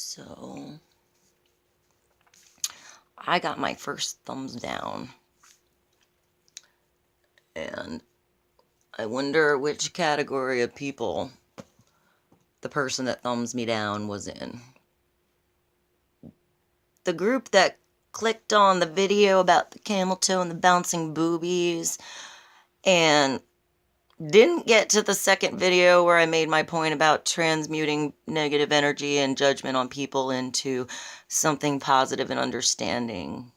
So I got my first thumbs down, and I wonder which category of people the person that thumbs me down was in. The group that clicked on the video about the camel toe and the bouncing boobies and didn't get to the second video where I made my point about transmuting negative energy and judgment on people into something positive and understanding.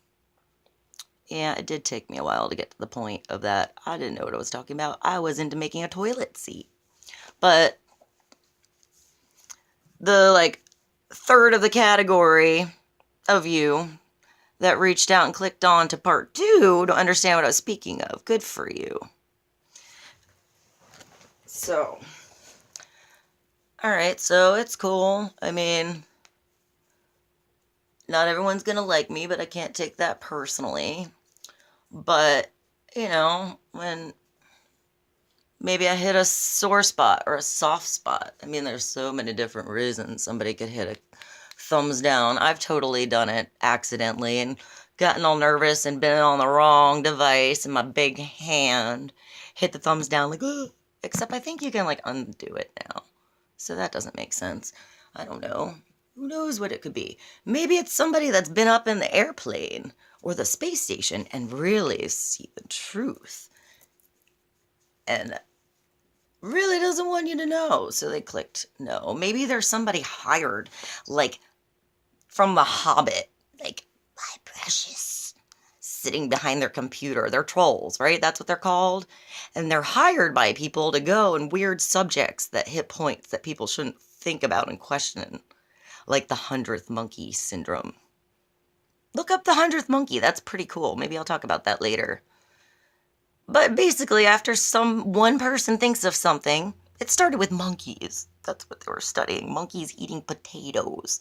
Yeah, it did take me a while to get to the point of that. I didn't know what I was talking about. I was into making a toilet seat. But the third of the category of you that reached out and clicked on to part 2 to understand what I was speaking of. Good for you. So, alright, so it's cool. I mean, not everyone's gonna like me, but I can't take that personally. But, you know, when maybe I hit a sore spot or a soft spot. I mean, there's so many different reasons somebody could hit a thumbs down. I've totally done it accidentally and gotten all nervous and been on the wrong device and my big hand hit the thumbs down like, ugh. Except I think you can undo it now. So that doesn't make sense. I don't know. Who knows what it could be? Maybe it's somebody that's been up in the airplane or the space station and really see the truth. And really doesn't want you to know. So they clicked no. Maybe there's somebody hired, from The Hobbit, my precious, sitting behind their computer. They're trolls, right? That's what they're called. And they're hired by people to go in weird subjects that hit points that people shouldn't think about and question. Like the 100th monkey syndrome. Look up the 100th monkey. That's pretty cool. Maybe I'll talk about that later. But basically, after one person thinks of something, it started with monkeys. That's what they were studying. Monkeys eating potatoes.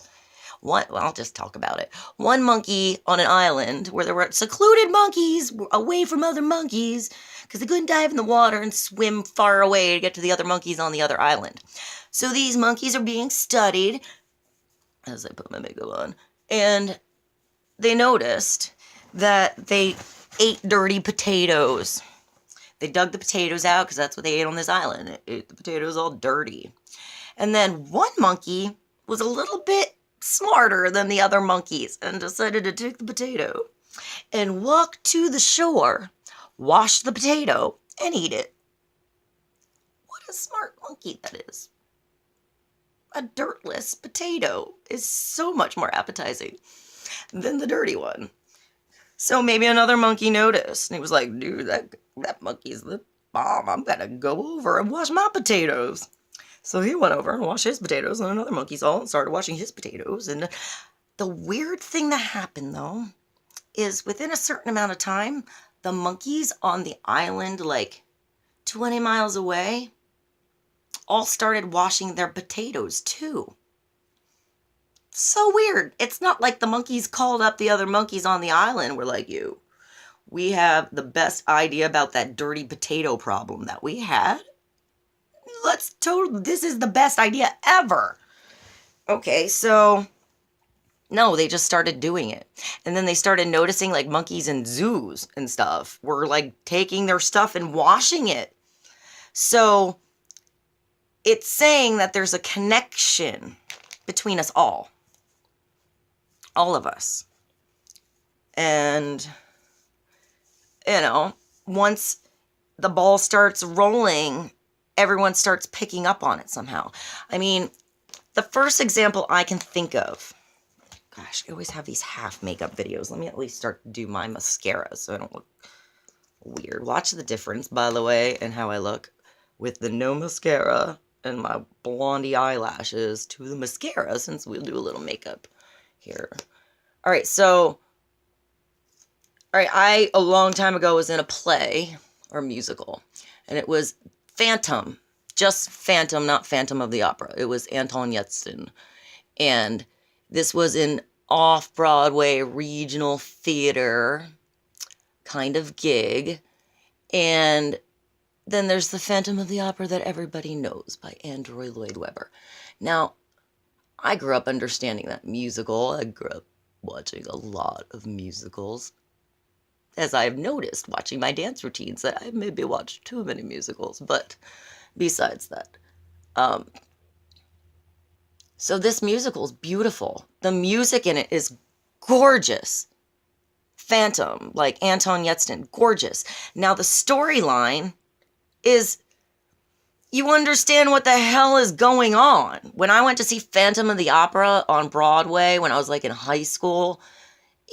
Well, I'll just talk about it. One monkey on an island where there were secluded monkeys away from other monkeys because they couldn't dive in the water and swim far away to get to the other monkeys on the other island. So these monkeys are being studied as I put my makeup on, and they noticed that they ate dirty potatoes. They dug the potatoes out because that's what they ate on this island. It ate the potatoes all dirty. And then one monkey was a little bit smarter than the other monkeys and decided to take the potato and walk to the shore, wash the potato, and eat it. What a smart monkey that is. A dirtless potato is so much more appetizing than the dirty one. So maybe another monkey noticed, and he was like, dude, that monkey's the bomb. I'm gonna go over and wash my potatoes. So he went over and washed his potatoes, and another monkey saw it and started washing his potatoes. And the weird thing that happened, though, is within a certain amount of time, the monkeys on the island, 20 miles away, all started washing their potatoes, too. So weird. It's not like the monkeys called up the other monkeys on the island. We're like, we have the best idea about that dirty potato problem that we had. This is the best idea ever. Okay, so no, they just started doing it. And then they started noticing monkeys in zoos and stuff were taking their stuff and washing it. So it's saying that there's a connection between us all of us. And, once the ball starts rolling, everyone starts picking up on it somehow. I mean, the first example I can think of, gosh, I always have these half makeup videos. Let me at least start to do my mascara so I don't look weird. Watch the difference, by the way, in how I look with the no mascara and my blondie eyelashes to the mascara, since we'll do a little makeup here. Alright, I, a long time ago, was in a play or musical, and it was Phantom. Just Phantom, not Phantom of the Opera. It was Anton Yelchin. And this was an off-Broadway regional theater kind of gig. And then there's the Phantom of the Opera that everybody knows by Andrew Lloyd Webber. Now, I grew up understanding that musical. I grew up watching a lot of musicals. As I've noticed watching my dance routines, that I maybe watched too many musicals, but besides that. Um, so this musical is beautiful. The music in it is gorgeous. Phantom, like Anton Yelchin, gorgeous. Now the storyline is, you understand what the hell is going on. When I went to see Phantom of the Opera on Broadway when I was like in high school,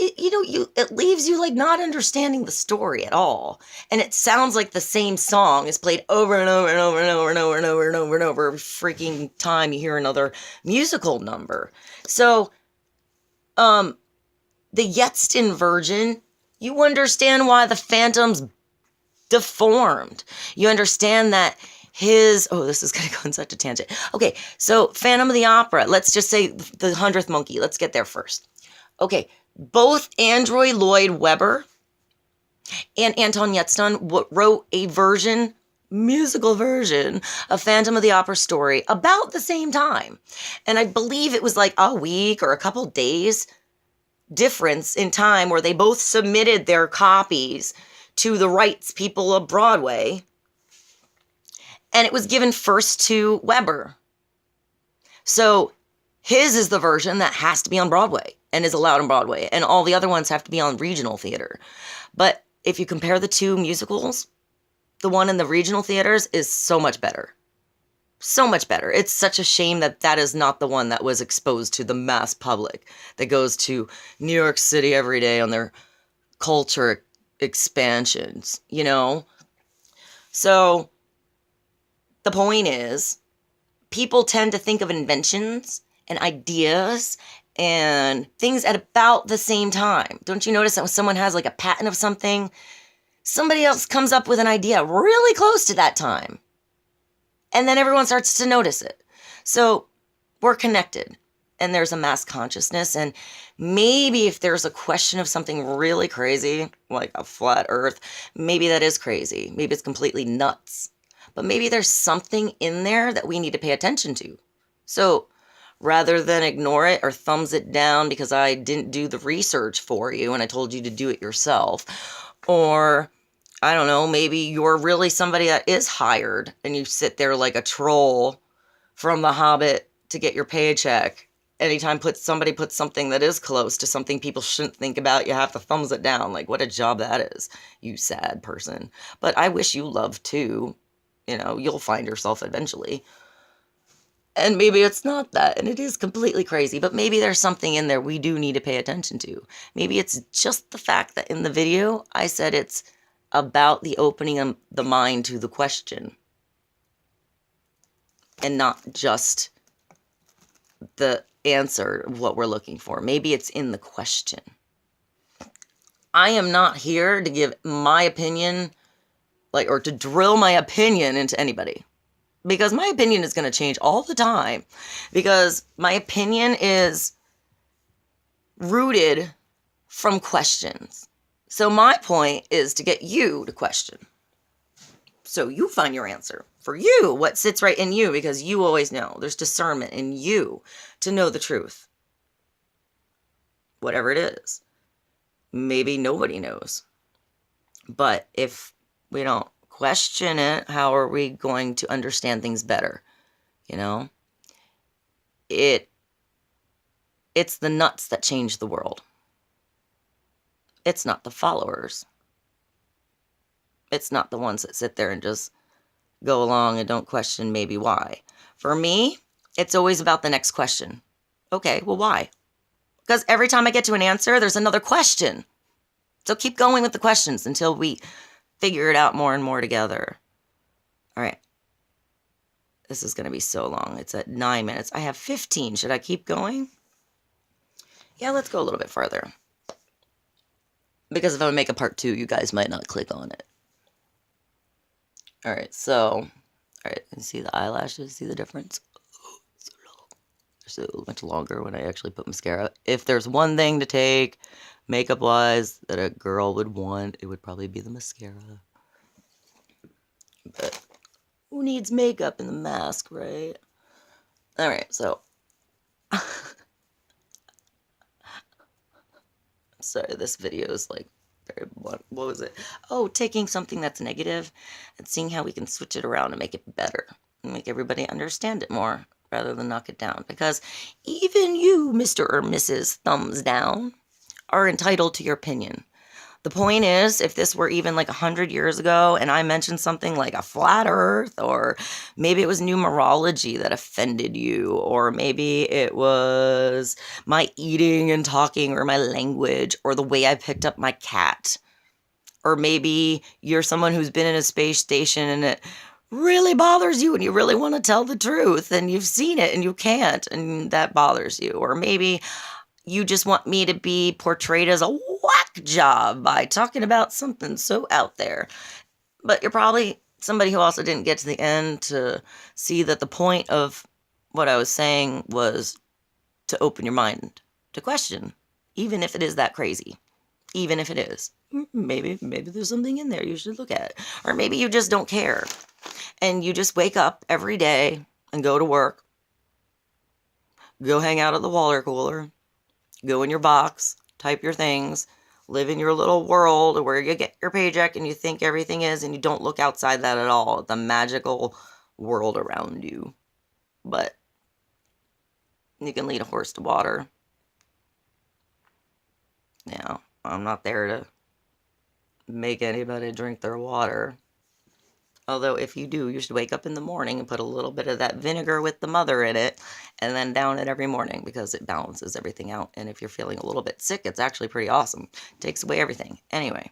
it leaves you like not understanding the story at all. And it sounds like the same song is played over and over and over and over and over and over and over and over every freaking time you hear another musical number. So, the Yelchin version, you understand why the Phantom's deformed. You understand that this is going to go on such a tangent. Okay, so Phantom of the Opera, let's just say the 100th Monkey. Let's get there first. Okay, both Andrew Lloyd Webber and Anton Yelchin wrote a musical version of Phantom of the Opera story about the same time. And I believe it was like a week or a couple days difference in time where they both submitted their copies to the rights people of Broadway. And it was given first to Webber. So his is the version that has to be on Broadway and is allowed on Broadway. And all the other ones have to be on regional theater. But if you compare the two musicals, the one in the regional theaters is so much better. So much better. It's such a shame that that is not the one that was exposed to the mass public that goes to New York City every day on their culture expansions, you know? So the point is, people tend to think of inventions and ideas and things at about the same time. Don't you notice that when someone has like a patent of something, somebody else comes up with an idea really close to that time? And then everyone starts to notice it. So we're connected and there's a mass consciousness. And maybe if there's a question of something really crazy, like a flat earth, maybe that is crazy. Maybe it's completely nuts. But maybe there's something in there that we need to pay attention to. So rather than ignore it or thumbs it down because I didn't do the research for you and I told you to do it yourself, or I don't know, maybe you're really somebody that is hired and you sit there like a troll from The Hobbit to get your paycheck. Anytime somebody puts something that is close to something people shouldn't think about, you have to thumbs it down. Like, what a job that is, you sad person. But I wish you love too. You know, you'll find yourself eventually. And maybe it's not that, and it is completely crazy, but maybe there's something in there we do need to pay attention to. Maybe it's just the fact that in the video, I said it's about the opening of the mind to the question and not just the answer of what we're looking for. Maybe it's in the question. I am not here to give my opinion, or to drill my opinion into anybody, because my opinion is going to change all the time, because my opinion is rooted from questions. So my point is to get you to question. So you find your answer. For you, what sits right in you, because you always know. There's discernment in you to know the truth. Whatever it is. Maybe nobody knows. But if we don't question it, how are we going to understand things better? You know? It's the nuts that change the world. It's not the followers. It's not the ones that sit there and just go along and don't question maybe why. For me, it's always about the next question. Okay, well, why? Because every time I get to an answer, there's another question. So keep going with the questions until we figure it out more and more together. All right. This is going to be so long. It's at 9 minutes. I have 15. Should I keep going? Yeah, let's go a little bit further. Because if I make a part 2, you guys might not click on it. All right, so, you see the eyelashes? See the difference? They're so much longer when I actually put mascara. If there's one thing to take, makeup-wise, that a girl would want, it would probably be the mascara. But who needs makeup in the mask, right? All right, so Sorry, this video is like very, what was it? Oh, taking something that's negative and seeing how we can switch it around and make it better and make everybody understand it more rather than knock it down. Because even you, Mr. or Mrs. Thumbs Down, are entitled to your opinion. The point is, if this were even like 100 years ago and I mentioned something like a flat earth, or maybe it was numerology that offended you, or maybe it was my eating and talking or my language or the way I picked up my cat, or maybe you're someone who's been in a space station and it really bothers you and you really want to tell the truth and you've seen it and you can't and that bothers you, or maybe you just want me to be portrayed as a whack job by talking about something so out there. But you're probably somebody who also didn't get to the end to see that the point of what I was saying was to open your mind to question, even if it is that crazy. Even if it is. Maybe there's something in there you should look at. Or maybe you just don't care. And you just wake up every day and go to work. Go hang out at the water cooler. Go in your box, type your things, live in your little world where you get your paycheck and you think everything is, and you don't look outside that at all, the magical world around you. But you can lead a horse to water. Now, I'm not there to make anybody drink their water. Although if you do, you should wake up in the morning and put a little bit of that vinegar with the mother in it and then down it every morning because it balances everything out. And if you're feeling a little bit sick, it's actually pretty awesome. It takes away everything. Anyway.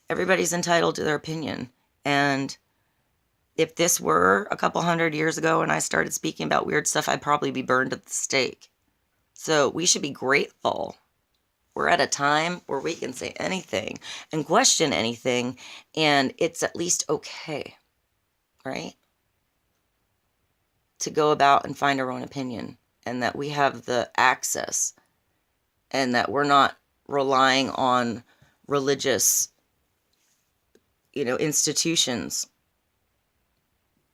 Everybody's entitled to their opinion. And if this were a couple 100 years ago and I started speaking about weird stuff, I'd probably be burned at the stake. So we should be grateful. We're at a time where we can say anything and question anything, and it's at least okay, right? To go about and find our own opinion, and that we have the access, and that we're not relying on religious, institutions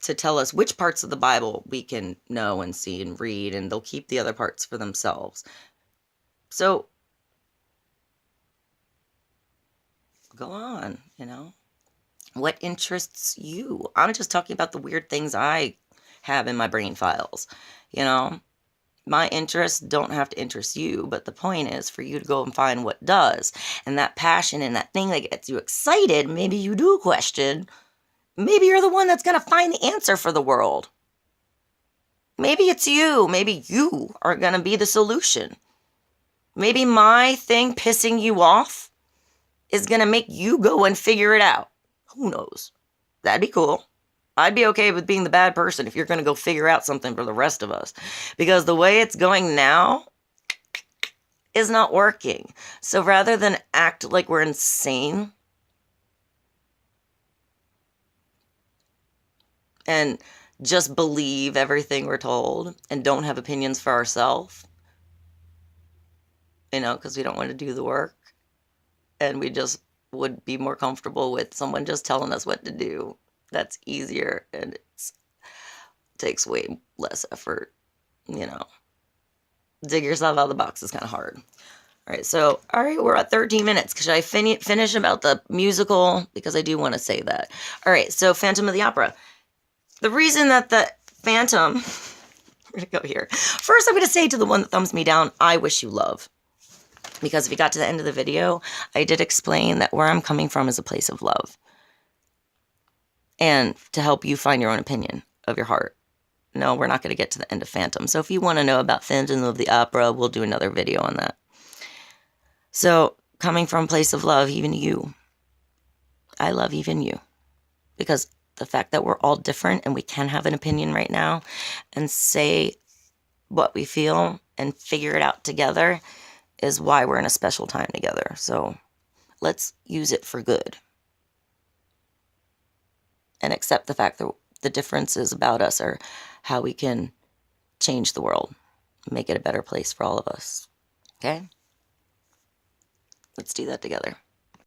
to tell us which parts of the Bible we can know and see and read, and they'll keep the other parts for themselves. So, go on, what interests you? I'm just talking about the weird things I have in my brain files. My interests don't have to interest you, but the point is for you to go and find what does. And that passion and that thing that gets you excited, maybe you do question. Maybe you're the one that's going to find the answer for the world. Maybe it's you. Maybe you are going to be the solution. Maybe my thing pissing you off is going to make you go and figure it out. Who knows? That'd be cool. I'd be okay with being the bad person if you're going to go figure out something for the rest of us. Because the way it's going now is not working. So rather than act like we're insane and just believe everything we're told and don't have opinions for ourselves, because we don't want to do the work. And we just would be more comfortable with someone just telling us what to do. That's easier and it takes way less effort, Dig yourself out of the box is kind of hard. All right, we're at 13 minutes. Should I finish about the musical? Because I do want to say that. All right, so Phantom of the Opera. The reason that the Phantom... We're going to go here. First, I'm going to say to the one that thumbs me down, I wish you love. Because if you got to the end of the video, I did explain that where I'm coming from is a place of love. And to help you find your own opinion of your heart. No, we're not going to get to the end of Phantom. So if you want to know about Phantom of the Opera, we'll do another video on that. So, coming from a place of love, even you. I love even you. Because the fact that we're all different and we can have an opinion right now and say what we feel and figure it out together is why we're in a special time together. So let's use it for good. And accept the fact that the differences about us are how we can change the world. Make it a better place for all of us. Okay? Let's do that together.